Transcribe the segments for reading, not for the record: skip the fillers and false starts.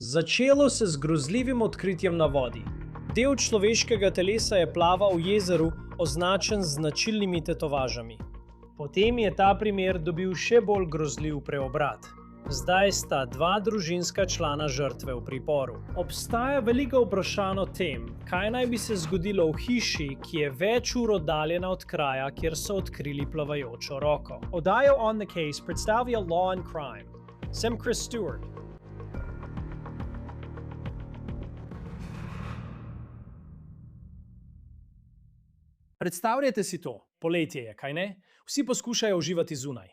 Začelo se z grozljivim odkritjem na vodi. Del človeškega telesa je plaval v jezeru, označen z značilnimi tetovažami. Potem je ta primer dobil še bolj grozljiv preobrat. Zdaj sta dva družinska člana žrtve v priporu. Obstaja veliko vprašanj o tem, kaj naj bi se zgodilo v hiši, ki je več ur oddaljena od kraja, kjer so odkrili plavajočo roko. Oddajo On the Case predstavlja Law and Crime. Sem Chris Stewart. Predstavljajte si to, poletje je, kaj ne? Vsi poskušajo uživati zunaj.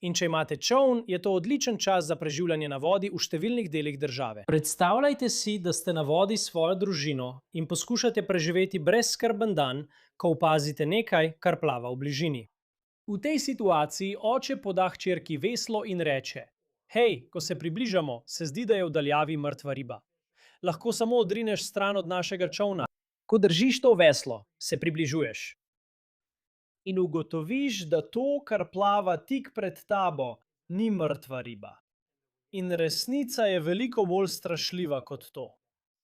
In če imate čoln, je to odličen čas za preživljanje na vodi v številnih delih države. Predstavljajte si, da ste na vodi s svojo družino in poskušate preživeti brezskrben dan, ko opazite nekaj, kar plava v bližini. V tej situaciji oče poda hčerki veslo in reče: Hej, ko se približamo, se zdi, da je v daljavi mrtva riba. Lahko samo odrineš stran od našega čolna. Ko držiš to veslo, se približuješ. In ugotoviš, da to, kar plava tik pred tabo, ni mrtva riba. In resnica je veliko bolj strašljiva kot to.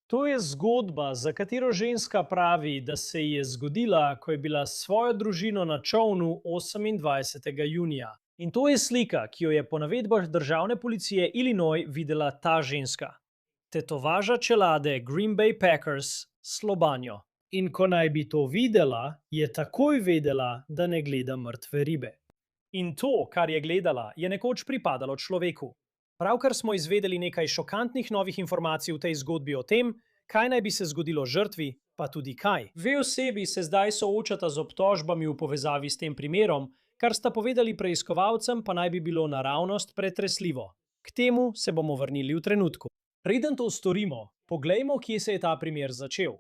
To je zgodba, za katero ženska pravi, da se ji je zgodila, ko je bila s svojo družino na čolnu 28. junija. In to je slika, ki jo je po navedbah državne policije Illinois videla ta ženska. Tetovaža čelade Green Bay Packers s lobanjo. In ko naj bi to videla, je takoj vedela, da ne gleda mrtve ribe. In to, kar je gledala, je nekoč pripadalo človeku. Pravkar smo izvedeli nekaj šokantnih novih informacij v tej zgodbi o tem, kaj naj bi se zgodilo žrtvi, pa tudi kaj. Dve osebi se zdaj soočata z obtožbami v povezavi s tem primerom, kar sta povedali preiskovalcem, pa naj bi bilo naravnost pretresljivo. K temu se bomo vrnili v trenutku. Preden to storimo, poglejmo, kje se je ta primer začel.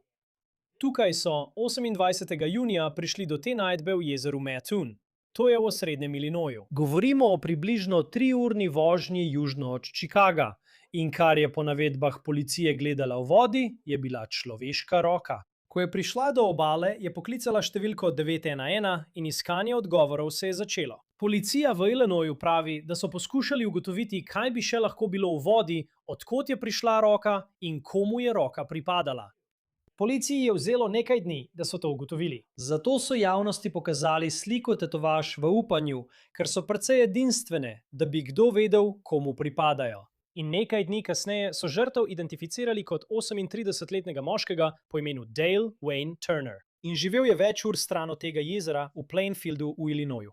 Tukaj so 28. junija prišli do te najdbe v jezeru Mattoon. To je v osrednjem Illinoisu. Govorimo o približno 3-urni vožnji južno od Chicaga in kar je po navedbah policije gledala v vodi, je bila človeška roka. Ko je prišla do obale, je poklicala številko 911 in iskanje odgovorov se je začelo. Policija v Illinoisu pravi, da so poskušali ugotoviti, kaj bi še lahko bilo v vodi, od kod je prišla roka in komu je roka pripadala. Policiji je vzelo nekaj dni, da so to ugotovili. Zato so javnosti pokazali sliko tetovaž v upanju, ker so precej edinstvene, da bi kdo vedel, komu pripadajo. In nekaj dni kasneje so žrtev identificirali kot 38-letnega moškega po imenu Dale Wayne Turner. In živel je več ur stran od tega jezera v Plainfieldu v Illinoisu.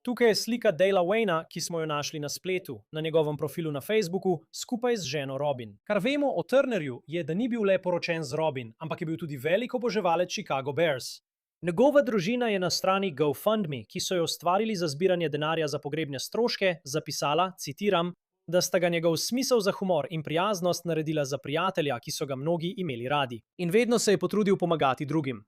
Tukaj je slika Dalea Wayna, ki smo jo našli na spletu, na njegovem profilu na Facebooku, skupaj z ženo Robin. Kar vemo o Turnerju je, da ni bil le poročen z Robin, ampak je bil tudi velik oboževalec Chicago Bears. Njegova družina je na strani GoFundMe, ki so jo ustvarili za zbiranje denarja za pogrebne stroške, zapisala, citiram, da sta ga njegov smisel za humor in prijaznost naredila za prijatelja, ki so ga mnogi imeli radi. In vedno se je potrudil pomagati drugim.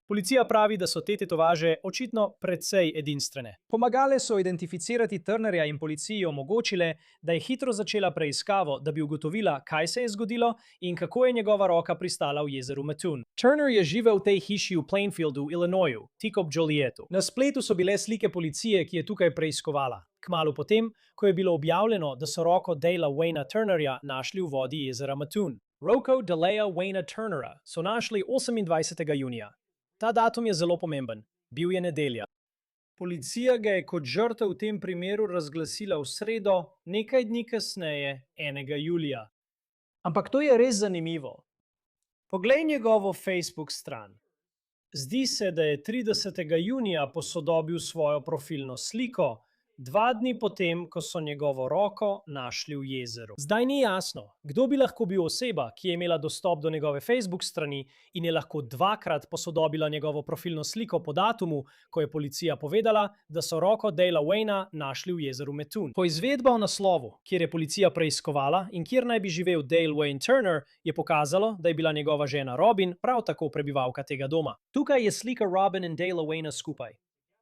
Policija pravi, da so te tetovaže očitno precej edinstvene. Pomagale so identificirati Turnerja in policiji omogočile, da je hitro začela preiskavo, da bi ugotovila, kaj se je zgodilo in kako je njegova roka pristala v jezeru Mattoon. Turner je živel v tej hiši v Plainfieldu, Illinoisu, tik ob Jolietu. Na spletu so bile slike policije, ki je tukaj preiskovala. Kmalu potem, ko je bilo objavljeno, da so roko Dalea Wayna Turnerja našli v vodi jezera Mattoon. Roko Dalea Wayna Turnera so našli 28. junija. Ta datum je zelo pomemben. Bil je nedelja. Policija ga je kot žrtev v tem primeru razglasila v sredo, nekaj dni kasneje, 1. julija. Ampak to je res zanimivo. Poglej njegovo Facebook stran. Zdi se, da je 30. junija posodobil svojo profilno sliko, 2 dni potem, ko so njegovo roko našli v jezeru. Zdaj ni jasno, kdo bi lahko bil oseba, ki je imela dostop do njegove Facebook strani in je lahko 2-krat posodobila njegovo profilno sliko po datumu, ko je policija povedala, da so roko Dalea Wayna našli v jezeru Mattoon. Po izvedbi o naslovu, kjer je policija preiskovala in kjer naj bi živel Dale Wayne Turner, je pokazalo, da je bila njegova žena Robin prav tako prebivalka tega doma. Tukaj je slika Robin in Dalea Wayna skupaj.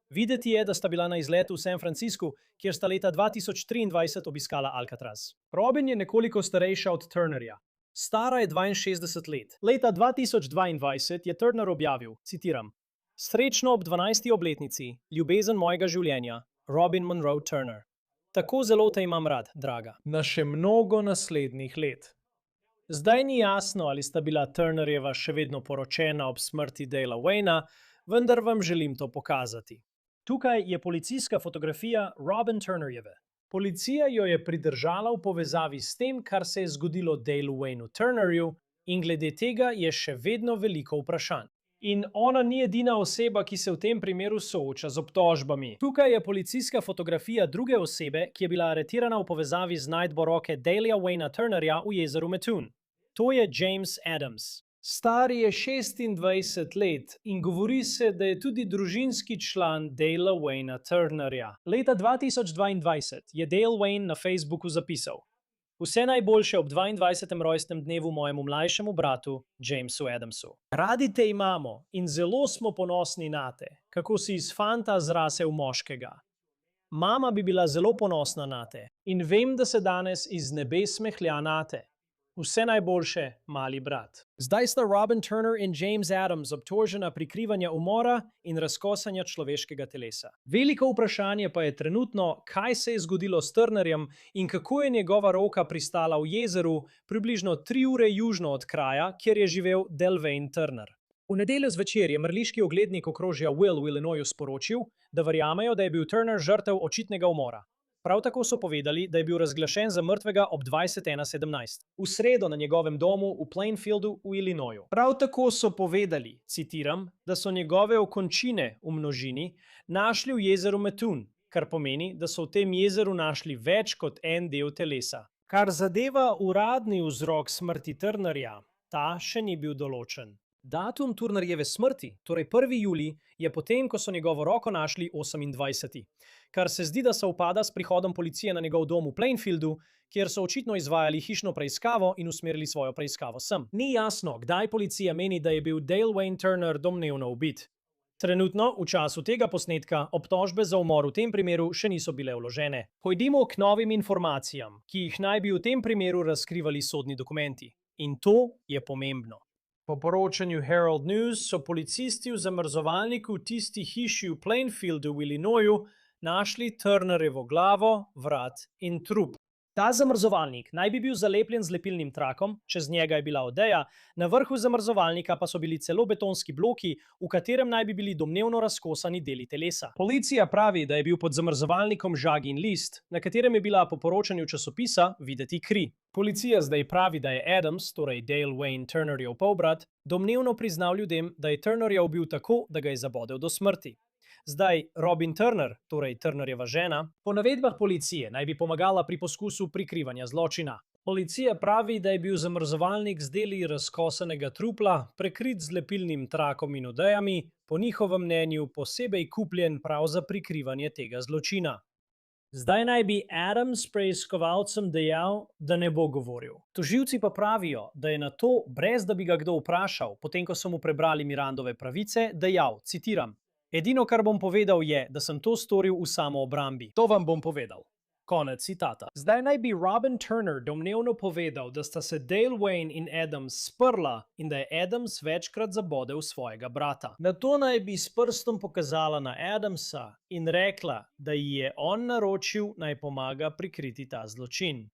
Videti je, da sta bila na izletu v San Franciscu, kjer sta leta 2023 obiskala Alcatraz. Robin je nekoliko starejša od Turnerja. Stara je 62 let. Leta 2022 je Turner objavil, citiram, Srečno ob 12. obletnici, ljubezen mojega življenja, Robin Monroe Turner. Tako zelo te imam rad, draga. Na še mnogo naslednjih let. Zdaj ni jasno, ali sta bila Turnerjeva še vedno poročena ob smrti Dala Wayna, vendar vam želim to pokazati. Tukaj je policijska fotografija Robin Turnerjeve. Policija jo je pridržala v povezavi s tem, kar se je zgodilo Dalu Waynu Turnerju, in glede tega je še vedno veliko vprašanj. In ona ni edina oseba, ki se v tem primeru sooča z obtožbami. Tukaj je policijska fotografija druge osebe, ki je bila aretirana v povezavi z najdbo roke Dalia Wayna Turnerja v jezeru Mattoon. To je James Adams. Star je 26 let in govori se, da je tudi družinski član Dala Wayna Turnerja. Leta 2022 je Dale Wayne na Facebooku zapisal: "Vse najboljše ob 22. rojstnem dnevu mojemu mlajšemu bratu, Jamesu Adamsu. Radi te imamo in zelo smo ponosni nate, kako si iz fanta zrasel moškega. Mama bi bila zelo ponosna nate in vem, da se danes iz nebes smehlja nate. Vse najboljše, mali brat." Zdaj sta Robin Turner in James Adams obtožena prikrivanja umora in razkosanja človeškega telesa. Veliko vprašanje pa je trenutno, kaj se je zgodilo s Turnerjem in kako je njegova roka pristala v jezeru približno 3 ure južno od kraja, kjer je živel Dale Wayne Turner. V nedeljo zvečer je mrliški oglednik okrožja Will v Illinoisu sporočil, da verjamejo, da je bil Turner žrtev očitnega umora. Prav tako so povedali, da je bil razglašen za mrtvega ob 21:17. v sredo na njegovem domu v Plainfieldu v Illinoisu. Prav tako so povedali, citiram, da so njegove okončine v množini našli v jezeru Mattoon, kar pomeni, da so v tem jezeru našli več kot en del telesa. Kar zadeva uradni vzrok smrti Turnerja, ta še ni bil določen. Datum Turnerjeve smrti, torej 1. julij, je potem, ko so njegovo roko našli 28. Kar se zdi, da se upada s prihodom policije na njegov dom v Plainfieldu, kjer so očitno izvajali hišno preiskavo in usmerili svojo preiskavo sem. Ni jasno, kdaj policija meni, da je bil Dale Wayne Turner domnevno ubit. Trenutno, v času tega posnetka, obtožbe za umor v tem primeru še niso bile vložene. Pojdimo k novim informacijam, ki jih naj bi v tem primeru razkrivali sodni dokumenti. In to je pomembno. Po poročanju Herald News so policisti v zamrzovalniku v tisti hiši v Plainfieldu v Illinoisu našli Turnerjevo glavo, vrat in trup. Ta zamrzovalnik naj bi bil zalepljen z lepilnim trakom, čez njega je bila odeja, na vrhu zamrzovalnika pa so bili celo betonski bloki, v katerem naj bi bili domnevno razkosani deli telesa. Policija pravi, da je bil pod zamrzovalnikom žag in list, na katerem je bila po poročanju časopisa videti kri. Policija zdaj pravi, da je Adams, torej Dale Wayne Turnerjev polbrat, domnevno priznal ljudem, da je Turnerja ubil tako, da ga je zabodel do smrti. Zdaj Robin Turner, torej Turnerjeva žena, po navedbah policije naj bi pomagala pri poskusu prikrivanja zločina. Policija pravi, da je bil zamrzovalnik z deli razkosanega trupla prekrit z lepilnim trakom in odejami, po njihovem mnenju posebej kupljen prav za prikrivanje tega zločina. Zdaj naj bi Adams preiskovalcem dejal, da ne bo govoril. Tožilci pa pravijo, da je na to, brez da bi ga kdo vprašal, potem ko so mu prebrali Mirandove pravice, dejal, citiram: "Edino, kar bom povedal, je, da sem to storil v samoobrambi. To vam bom povedal." Konec citata. Zdaj naj bi Robin Turner domnevno povedal, da sta se Dale Wayne in Adams sprla in da je Adams večkrat zabodel svojega brata. Nato naj bi s prstom pokazala na Adamsa in rekla, da ji je on naročil, naj pomaga prikriti ta zločin.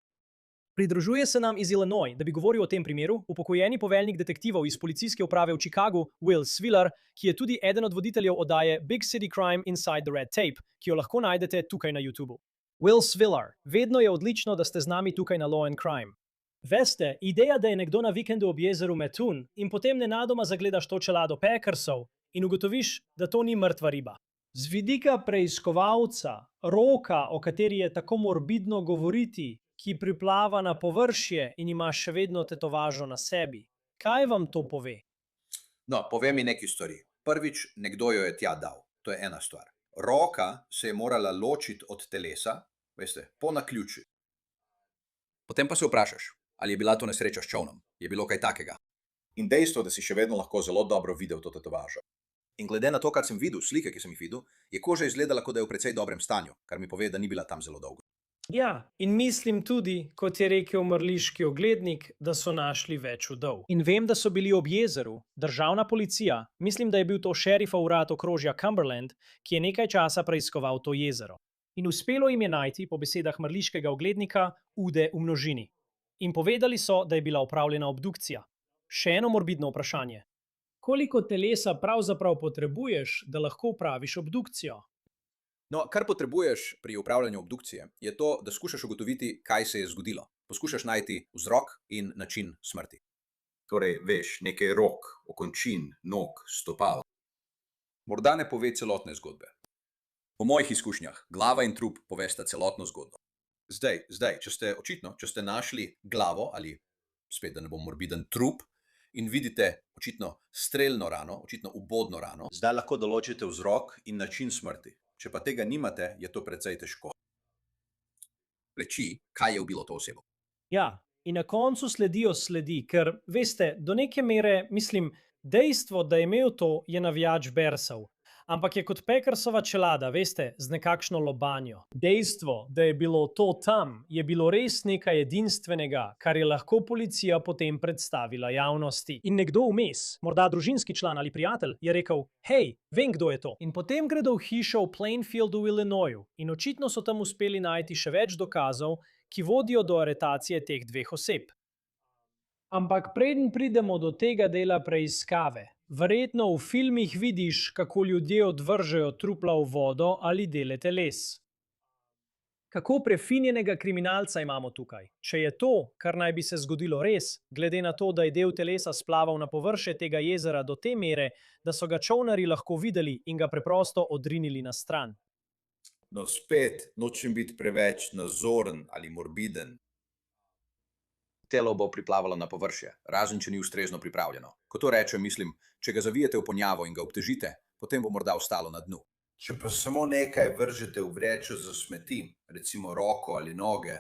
Pridružuje se nam iz Illinois, da bi govoril o tem primeru, upokojeni poveljnik detektivov iz policijske uprave v Chicagu, Will Swiller, ki je tudi eden od voditeljev oddaje Big City Crime Inside the Red Tape, ki jo lahko najdete tukaj na YouTubu. Will Swiller, vedno je odlično, da ste z nami tukaj na Law and Crime. Veste, ideja, da je nekdo na vikendu ob jezeru Mattoon in potem nenadoma zagledaš to čelado Packersov in ugotoviš, da to ni mrtva riba. Z vidika preiskovalca, roka, o kateri je tako morbidno govoriti, ki priplava na površje in ima še vedno tetovažo na sebi. Kaj vam to pove? No, pove mi nekaj stvari. Prvič, nekdo jo je tja dal. To je ena stvar. Roka se je morala ločiti od telesa, veste, po naključju. Potem pa se vprašaš, ali je bila to nesreča s čolnom. Je bilo kaj takega. In dejstvo, da si še vedno lahko zelo dobro videl to tetovažo. In glede na to, kar sem videl, slike, ki sem jih videl, je koža izgledala, kot da je v precej dobrem stanju, kar mi pove, da ni bila tam zelo dolgo. Ja, in mislim tudi, kot je rekel mrliški oglednik, da so našli več vdov. In vem, da so bili ob jezeru, državna policija, mislim, da je bil to šerifov urad okrožja Cumberland, ki je nekaj časa preiskoval to jezero. In uspelo jim je najti, po besedah mrliškega oglednika, ude v množini. In povedali so, da je bila opravljena obdukcija. Še eno morbidno vprašanje. Koliko telesa pravzaprav potrebuješ, da lahko opraviš obdukcijo? No, kar potrebuješ pri upravljanju obdukcije, je to, da skušaš ugotoviti, kaj se je zgodilo. Poskušaš najti vzrok in način smrti. Torej, veš, nekaj rok, okončin, nog, stopal. Morda ne pove celotne zgodbe. Po mojih izkušnjah, glava in trup povesta celotno zgodbo. Zdaj, če ste našli glavo ali, spet da ne bom morbiden, trup in vidite očitno streljno rano, očitno ubodno rano, zdaj lahko določite vzrok in način smrti. Če pa tega nimate, je to precej težko. Reči, kaj je ubilo to osebo. Ja, in na koncu sledijo sledi, ker, veste, do neke mere, mislim, dejstvo, da je imel to, je navijač Bearsov. Ampak je kot Packersova čelada, veste, z nekakšno lobanjo. Dejstvo, da je bilo to tam, je bilo res nekaj edinstvenega, kar je lahko policija potem predstavila javnosti. In nekdo vmes, morda družinski član ali prijatelj, je rekel, hej, vem, kdo je to. In potem gredo v hišo v Plainfieldu v Illinoisu in očitno so tam uspeli najti še več dokazov, ki vodijo do aretacije teh dveh oseb. Ampak preden pridemo do tega dela preiskave, verjetno v filmih vidiš, kako ljudje odvržejo trupla v vodo ali dele teles. Kako prefinjenega kriminalca imamo tukaj? Če je to, kar naj bi se zgodilo res, glede na to, da je del telesa splaval na površje tega jezera do te mere, da so ga čolnarji lahko videli in ga preprosto odrinili na stran. No spet, nočem biti preveč nazoren ali morbiden. Telo bo priplavalo na površje, razen če ni ustrezno pripravljeno. Ko to rečem, mislim, če ga zavijete v ponjavo in ga obtežite, potem bo morda ostalo na dnu. Če pa samo nekaj vržete v vrečo za smeti, recimo roko ali noge,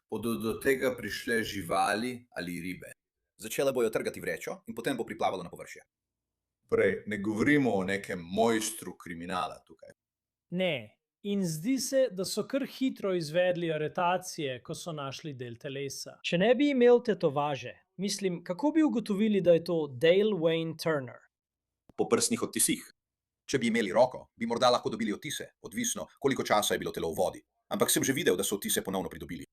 bodo do tega prišle živali ali ribe. Začele bojo trgati vrečo in potem bo priplavalo na površje. Prej, ne govorimo o nekem mojstru kriminala tukaj. Ne. In zdi se, da so kar hitro izvedli aretacije, ko so našli del telesa. Če ne bi imel tetovaže, mislim, kako bi ugotovili, da je to Dale Wayne Turner? Po prstnih odtisih. Če bi imeli roko, bi morda lahko dobili odtise, odvisno, koliko časa je bilo telo v vodi. Ampak sem že videl, da so odtise ponovno pridobili.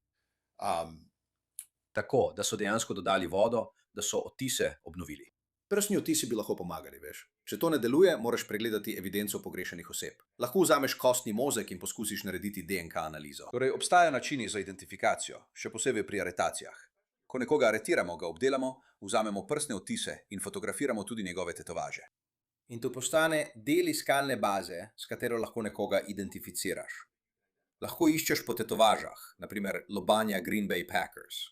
Tako, da so dejansko dodali vodo, da so odtise obnovili. Prstni odtisi bi lahko pomagali, veš. Če to ne deluje, moraš pregledati evidenco pogrešenih oseb. Lahko vzameš kostni mozek in poskusiš narediti DNK analizo. Torej, obstajajo načini za identifikacijo, še posebej pri aretacijah. Ko nekoga aretiramo, ga obdelamo, vzamemo prstne odtise in fotografiramo tudi njegove tetovaže. In to postane del iskalne baze, s katero lahko nekoga identificiraš. Lahko iščeš po tetovažah, naprimer lobanja Green Bay Packers.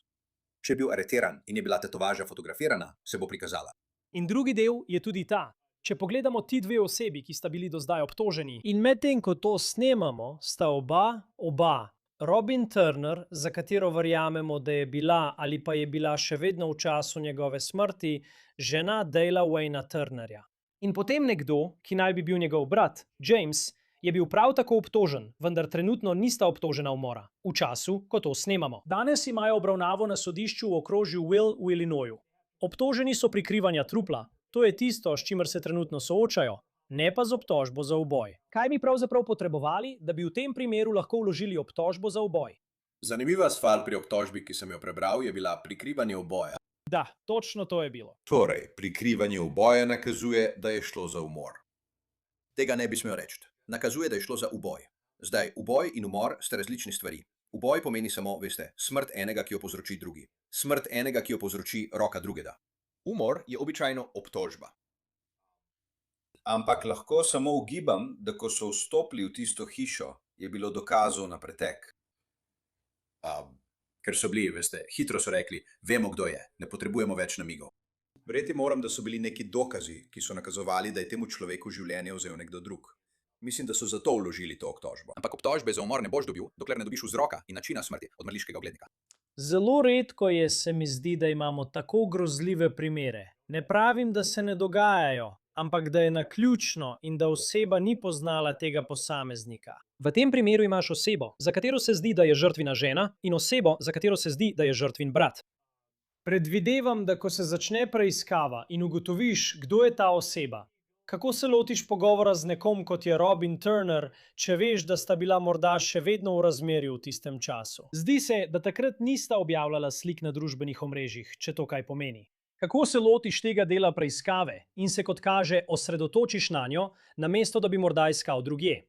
Če je bil aretiran in je bila tetovaža fotografirana, se bo prikazala. In drugi del je tudi ta. Če pogledamo ti dve osebi, ki sta bili do zdaj obtoženi, in medtem ko to snemamo, sta oba, Robin Turner, za katero verjamemo, da je bila ali pa je bila še vedno v času njegove smrti, žena Dalea Wayna Turnerja. In potem nekdo, ki naj bi bil njegov brat, James, je bil prav tako obtožen, vendar trenutno nista obtožena umora, v času, ko to snemamo. Danes imajo obravnavo na sodišču v okrožju Will v Illinoisu. Obtoženi so prikrivanja trupla, to je tisto, s čimer se trenutno soočajo, ne pa z obtožbo za uboj. Kaj bi pravzaprav potrebovali, da bi v tem primeru lahko vložili obtožbo za uboj? Zanimiva stvar pri obtožbi, ki sem jo prebral, je bila prikrivanje uboja. Da, točno to je bilo. Torej, prikrivanje uboja nakazuje, da je šlo za umor. Tega ne bi smel reči. Nakazuje, da je šlo za uboj. Zdaj, uboj in umor sta različni stvari. Uboj pomeni samo, veste, smrt enega, ki jo povzroči drugi. Smrt enega, ki jo povzroči roka drugega. Umor je običajno obtožba. Ampak lahko samo ugibam, da ko so vstopili v tisto hišo, je bilo dokazov na pretek. Ker so bili, veste, hitro so rekli, vemo, kdo je, ne potrebujemo več namigov. Verjeti moram, da so bili neki dokazi, ki so nakazovali, da je temu človeku življenje vzel nekdo drug. Mislim, da so zato vložili to obtožbo. Ampak obtožbe za umor ne boš dobil, dokler ne dobiš vzroka in načina smrti od mrliškega oglednika. Zelo redko je, se mi zdi, da imamo tako grozljive primere. Ne pravim, da se ne dogajajo, ampak da je naključno in da oseba ni poznala tega posameznika. V tem primeru imaš osebo, za katero se zdi, da je žrtvina žena, in osebo, za katero se zdi, da je žrtvin brat. Predvidevam, da ko se začne preiskava in ugotoviš, kdo je ta oseba, Kako se lotiš pogovora z nekom, kot je Robin Turner, če veš, da sta bila morda še vedno v razmerju v tistem času? Zdi se, da takrat nista objavljala slik na družbenih omrežjih, če to kaj pomeni. Kako se lotiš tega dela preiskave in se, kot kaže, osredotočiš na njo, namesto da bi morda iskal drugje?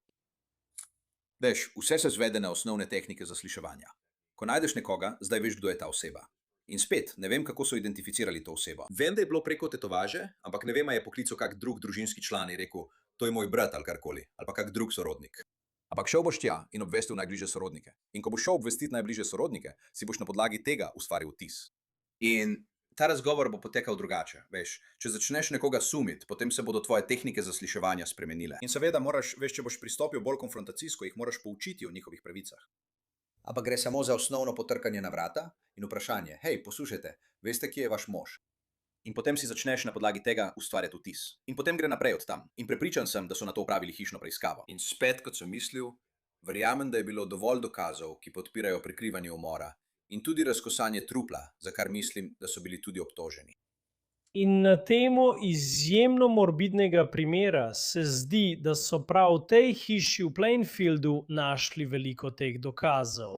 Veš, vse se zvede na osnovne tehnike zasliševanja. Ko najdeš nekoga, zdaj veš, kdo je ta oseba. In spet, ne vem, kako so identificirali to osebo. Vem, da je bilo preko tetovaže, ampak ne vem, a je poklical kak drug družinski član in rekel, to je moj brat ali karkoli, ali pa kak drug sorodnik. Ampak šel boš tja in obvestil najbližje sorodnike. In ko boš šel obvestiti najbližje sorodnike, si boš na podlagi tega ustvaril vtis. In ta razgovor bo potekal drugače. Veš, če začneš nekoga sumiti, potem se bodo tvoje tehnike zasliševanja spremenile. In seveda moraš, veš, če boš pristopil bolj konfrontacijsko, jih moraš poučiti o njihovih pravicah. Ampak gre samo za osnovno potrkanje na vrata in vprašanje, hej, poslušajte, veste, kje je vaš mož? In potem si začneš na podlagi tega ustvarjati vtis. In potem gre naprej od tam. In prepričan sem, da so na to opravili hišno preiskavo. In spet, kot sem mislil, verjamem, da je bilo dovolj dokazov, ki podpirajo prikrivanje umora in tudi razkosanje trupla, za kar mislim, da so bili tudi obtoženi. In na temo izjemno morbidnega primera se zdi, da so prav v tej hiši v Plainfieldu našli veliko teh dokazov.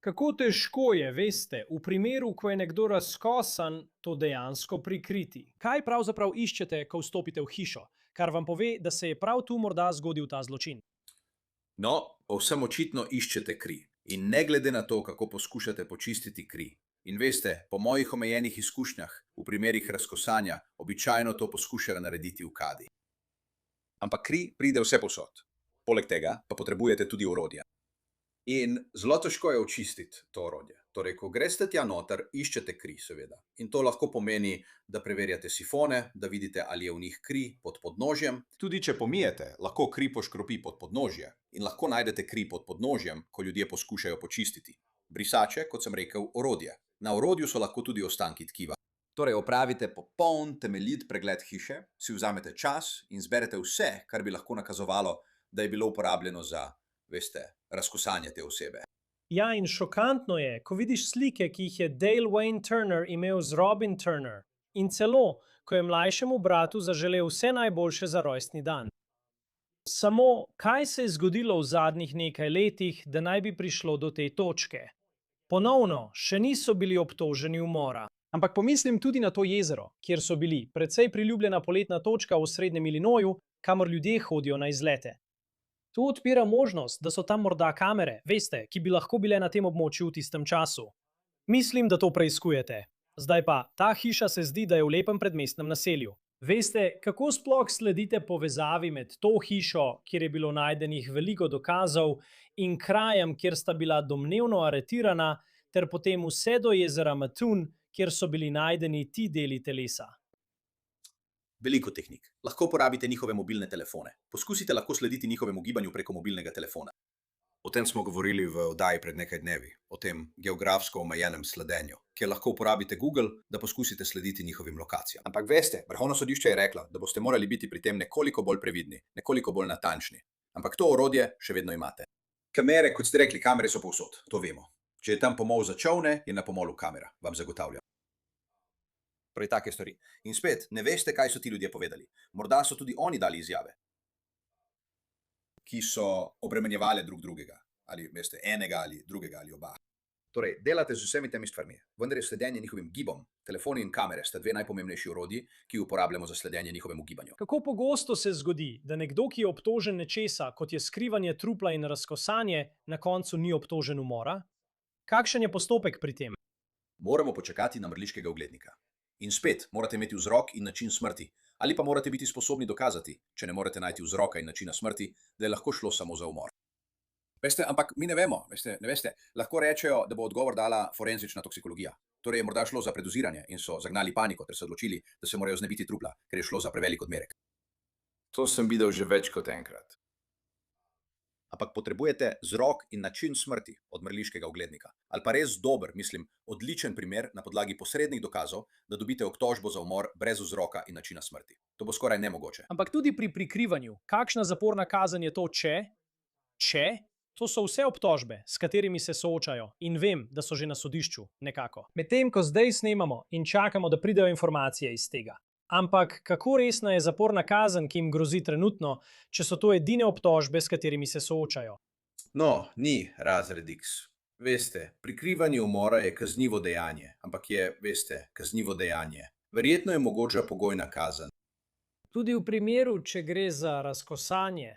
Kako težko je, veste, v primeru, ko je nekdo razkosan, to dejansko prikriti. Kaj pravzaprav iščete, ko vstopite v hišo, kar vam pove, da se je prav tu morda zgodil ta zločin? No, povsem očitno iščete kri. In ne glede na to, kako poskušate počistiti kri. In veste, po mojih omejenih izkušnjah, v primerih razkosanja, običajno to poskušajo narediti v kadi. Ampak kri pride vse povsod. Poleg tega pa potrebujete tudi orodja. In zelo težko je očistiti to orodje. Torej, ko greste tja noter, iščete kri, seveda. In to lahko pomeni, da preverjate sifone, da vidite, ali je v njih kri pod podnožjem. Tudi če pomijete, lahko kri poškropi pod podnožje. In lahko najdete kri pod podnožjem, ko ljudje poskušajo počistiti. Brisače, kot sem rekel, orodje. Na orodju so lahko tudi ostanki tkiva. Torej, opravite popoln, temeljit pregled hiše, si vzamete čas in zberete vse, kar bi lahko nakazovalo, da je bilo uporabljeno za, veste, razkosanje te osebe. Ja, in šokantno je, ko vidiš slike, ki jih je Dale Wayne Turner imel z Robin Turner. In celo, ko je mlajšemu bratu zaželel vse najboljše za rojstni dan. Samo, kaj se je zgodilo v zadnjih nekaj letih, da naj bi prišlo do te točke? Ponovno, še niso bili obtoženi umora. Ampak pomislim tudi na to jezero, kjer so bili, precej priljubljena poletna točka v srednjem Illinoisu, kamor ljudje hodijo na izlete. To odpira možnost, da so tam morda kamere, veste, ki bi lahko bile na tem območju v tistem času. Mislim, da to preiskujete. Zdaj pa, ta hiša se zdi, da je v lepem predmestnem naselju. Veste, kako sploh sledite povezavi med to hišo, kjer je bilo najdenih veliko dokazov, in krajem, kjer sta bila domnevno aretirana, ter potem vse do jezera Mattoon, kjer so bili najdeni ti deli telesa? Veliko tehnik. Lahko uporabite njihove mobilne telefone. Poskusite lahko slediti njihovemu gibanju preko mobilnega telefona. O tem smo govorili v oddaji pred nekaj dnevi, o tem geografsko omejenem sledenju, kjer lahko uporabite Google, da poskusite slediti njihovim lokacijam. Ampak veste, Vrhovno sodišče je reklo, da boste morali biti pri tem nekoliko bolj previdni, nekoliko bolj natančni. Ampak to orodje še vedno imate. Kamere, kot ste rekli, kamere so povsod, to vemo. Če je tam pomol za čolne, je na pomolu kamera, vam zagotavljam. Torej, take stvari. In spet, ne veste, kaj so ti ljudje povedali. Morda so tudi oni dali izjave, ki so obremenjevale drug drugega. Ali, veste, enega ali drugega ali oba. Torej, delate z vsemi temi stvarmi, vendar je sledenje njihovim gibom. Telefoni in kamere sta dve najpomembnejši orodji, ki jih uporabljamo za sledenje njihovemu gibanju. Kako pogosto se zgodi, da nekdo, ki je obtožen nečesa, kot je skrivanje trupla in razkosanje, na koncu ni obtožen umora? Kakšen je postopek pri tem? Moramo počakati na mrliškega oglednika. In spet, morate imeti vzrok in način smrti. Ali pa morate biti sposobni dokazati, če ne morete najti vzroka in načina smrti, da je lahko šlo samo za umor. Veste, ampak mi ne vemo, ne veste, lahko rečejo, da bo odgovor dala forenzična toksikologija. Torej je morda šlo za predoziranje in so zagnali paniko, ter se odločili, da se morajo znebiti trupla, ker je šlo za prevelik odmerek. To sem videl že več kot enkrat. Ampak potrebujete vzrok in način smrti od mrliškega oglednika. Ali pa res dober, mislim, odličen primer na podlagi posrednih dokazov, da dobite obtožbo za umor brez vzroka in načina smrti. To bo skoraj nemogoče. Ampak tudi pri prikrivanju, kakšna zaporna kazen je to, če? To so vse obtožbe, s katerimi se soočajo, in vem, da so že na sodišču, nekako. Medtem ko zdaj snemamo in čakamo, da pridejo informacije iz tega. Ampak kako resna je zaporna kazen, ki jim grozi trenutno, če so to edine obtožbe, s katerimi se soočajo? No, ni razred X. Veste, prikrivanje umora je kaznivo dejanje, ampak je, veste, kaznivo dejanje. Verjetno je mogoča pogojna kazen. Tudi v primeru, če gre za razkosanje.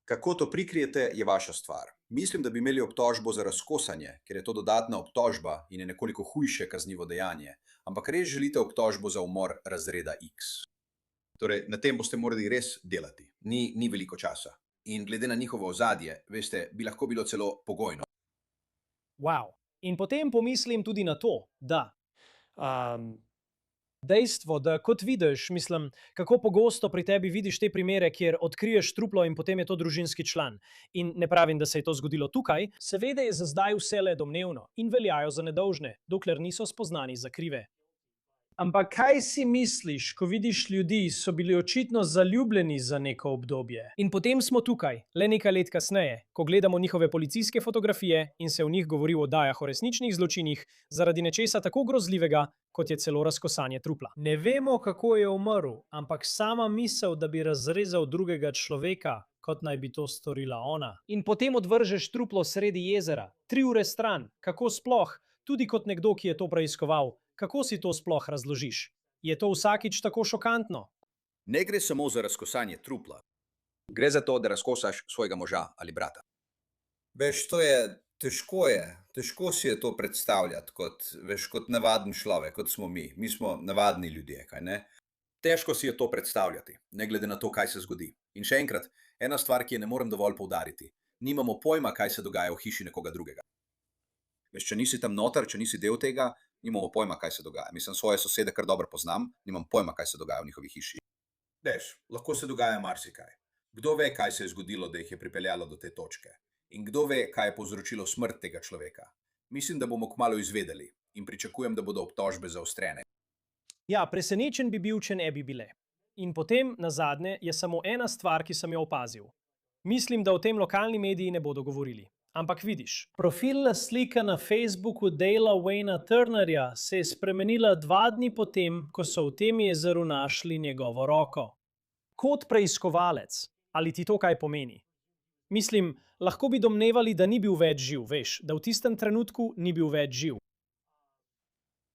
Kako to prikrijete, je vaša stvar. Mislim, da bi imeli obtožbo za razkosanje, ker je to dodatna obtožba in je nekoliko hujše kaznivo dejanje. Ampak res želite obtožbo za umor razreda X. Torej, na tem boste morali res delati. Ni veliko časa. In glede na njihovo ozadje, veste, bi lahko bilo celo pogojno. Wow. In potem pomislim tudi na to, da dejstvo, da kot vidiš, mislim, kako pogosto pri tebi vidiš te primere, kjer odkriješ truplo in potem je to družinski član. In ne pravim, da se je to zgodilo tukaj, seveda je za zdaj vse le domnevno in veljajo za nedolžne, dokler niso spoznani za krive. Ampak kaj si misliš, ko vidiš ljudi, so bili očitno zaljubljeni za neko obdobje? In potem smo tukaj, le nekaj let kasneje, ko gledamo njihove policijske fotografije in se v njih govori o oddajah o resničnih zločinih zaradi nečesa tako grozljivega, kot je celo razkosanje trupla. Ne vemo, kako je umrl, ampak sama misel, da bi razrezal drugega človeka, kot naj bi to storila ona. In potem odvržeš truplo sredi jezera, 3 ure stran, kako sploh, tudi kot nekdo, ki je to preiskoval. Kako si to sploh razložiš? Je to vsakič tako šokantno? Ne gre samo za razkosanje trupla. Gre za to, da razkosaš svojega moža ali brata. Veš, to je. Težko si je to predstavljati kot navaden človek, kot smo mi. Mi smo navadni ljudje, kaj ne? Težko si je to predstavljati, ne glede na to, kaj se zgodi. In še enkrat, ena stvar, ki je ne morem dovolj poudariti. Nimamo pojma, kaj se dogaja v hiši nekoga drugega. Veš, če nisi tam noter, če nisi del tega, nimamo pojma, kaj se dogaja. Mislim, svoje sosede kar dobro poznam, nimam pojma, kaj se dogaja v njihovi hiši. Veš, lahko se dogaja marsikaj. Kdo ve, kaj se je zgodilo, da jih je pripeljalo do te točke? In kdo ve, kaj je povzročilo smrt tega človeka? Mislim, da bomo kmalu izvedeli in pričakujem, da bodo obtožbe zaostrene. Ja, presenečen bi bil, če ne bi bile. In potem, nazadnje, je samo ena stvar, ki sem jo opazil. Mislim, da o tem lokalni mediji ne bodo govorili. Ampak vidiš, profilna slika na Facebooku Dala Wayna Turnerja se je spremenila 2 dni potem, ko so v tem jezeru našli njegovo roko. Kot preiskovalec, ali ti to kaj pomeni? Mislim, lahko bi domnevali, da ni bil več živ, veš, da v tistem trenutku ni bil več živ.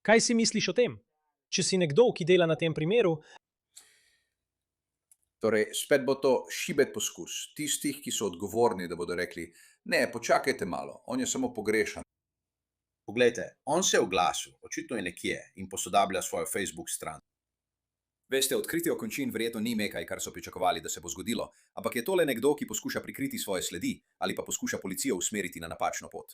Kaj si misliš o tem? Če si nekdo, ki dela na tem primeru, Torej, spet bo to šibet poskus tistih, ki so odgovorni, da bodo rekli, ne, počakajte malo, on je samo pogrešan. Poglejte, on se je oglasil, očitno je nekje in posodablja svojo Facebook stran. Veste, odkritje končin verjetno ni nekaj, kar so pričakovali, da se bo zgodilo, ampak je to le nekdo, ki poskuša prikriti svoje sledi ali pa poskuša policijo usmeriti na napačno pot.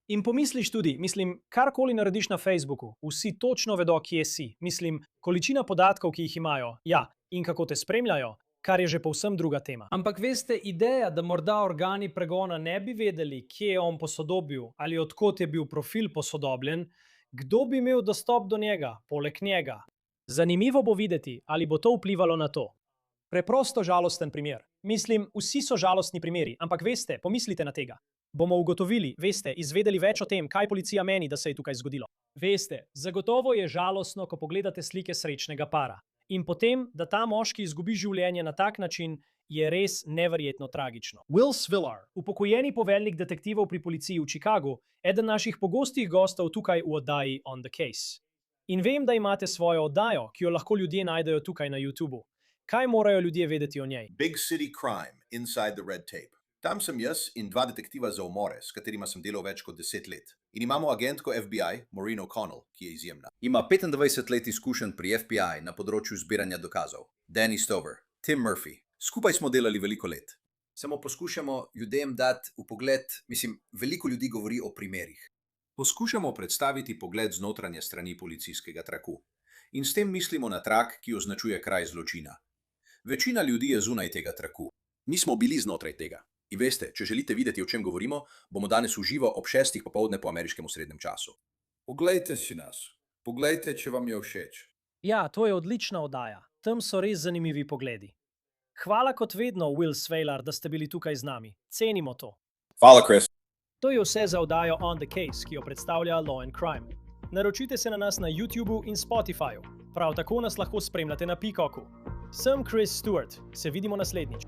in pomisliš tudi, mislim, karkoli narediš na Facebooku, vsi točno vedo, kje si. Mislim, količina podatkov, ki jih imajo, ja, in kako te spremljajo, kar je že povsem druga tema. Ampak veste, ideja, da morda organi pregona ne bi vedeli, kje je on posodobil ali odkot je bil profil posodobljen, kdo bi imel dostop do njega, poleg njega. Zanimivo bo videti, ali bo to vplivalo na to. Preprosto žalosten primer. Mislim, vsi so žalostni primeri, ampak veste, pomislite na tega. Bomo ugotovili, veste, izvedeli več o tem, kaj policija meni, da se je tukaj zgodilo. Veste, zagotovo je žalostno, ko pogledate slike srečnega para. In potem, da ta moški izgubi življenje na tak način, je res neverjetno tragično. Will Svillar, upokojeni poveljnik detektivov pri policiji v Chicagu, eden naših pogostih gostov tukaj v oddaji On the Case. In vem, da imate svojo oddajo, ki jo lahko ljudje najdejo tukaj na YouTubu. Kaj morajo ljudje vedeti o njej? Big City Crime, Inside the Red Tape. Tam sem jaz in 2 detektiva za umore, s katerima sem delal več kot 10 let. In imamo agentko FBI, Maureen O'Connell, ki je izjemna. Ima 25 let izkušenj pri FBI na področju zbiranja dokazov. Danny Stover, Tim Murphy. Skupaj smo delali veliko let. Samo poskušamo ljudem dati vpogled, mislim, veliko ljudi govori o primerih. Poskušamo predstaviti pogled z notranje strani policijskega traku. In s tem mislimo na trak, ki označuje kraj zločina. Večina ljudi je zunaj tega traku. Nismo bili znotraj tega. In veste, če želite videti, o čem govorimo, bomo danes v živo ob 6. popoldne po ameriškem osrednjem času. Poglejte si nas. Poglejte, če vam je všeč. Ja, to je odlična oddaja. Tam so res zanimivi pogledi. Hvala kot vedno, Will Svillar, da ste bili tukaj z nami. Cenimo to. Hvala, Chris. To je vse za oddajo On the Case, ki jo predstavlja Law and Crime. Naročite se na nas na YouTubu in Spotifyju. Prav tako nas lahko spremljate na Peacocku. Sem Chris Stewart. Se vidimo naslednjič.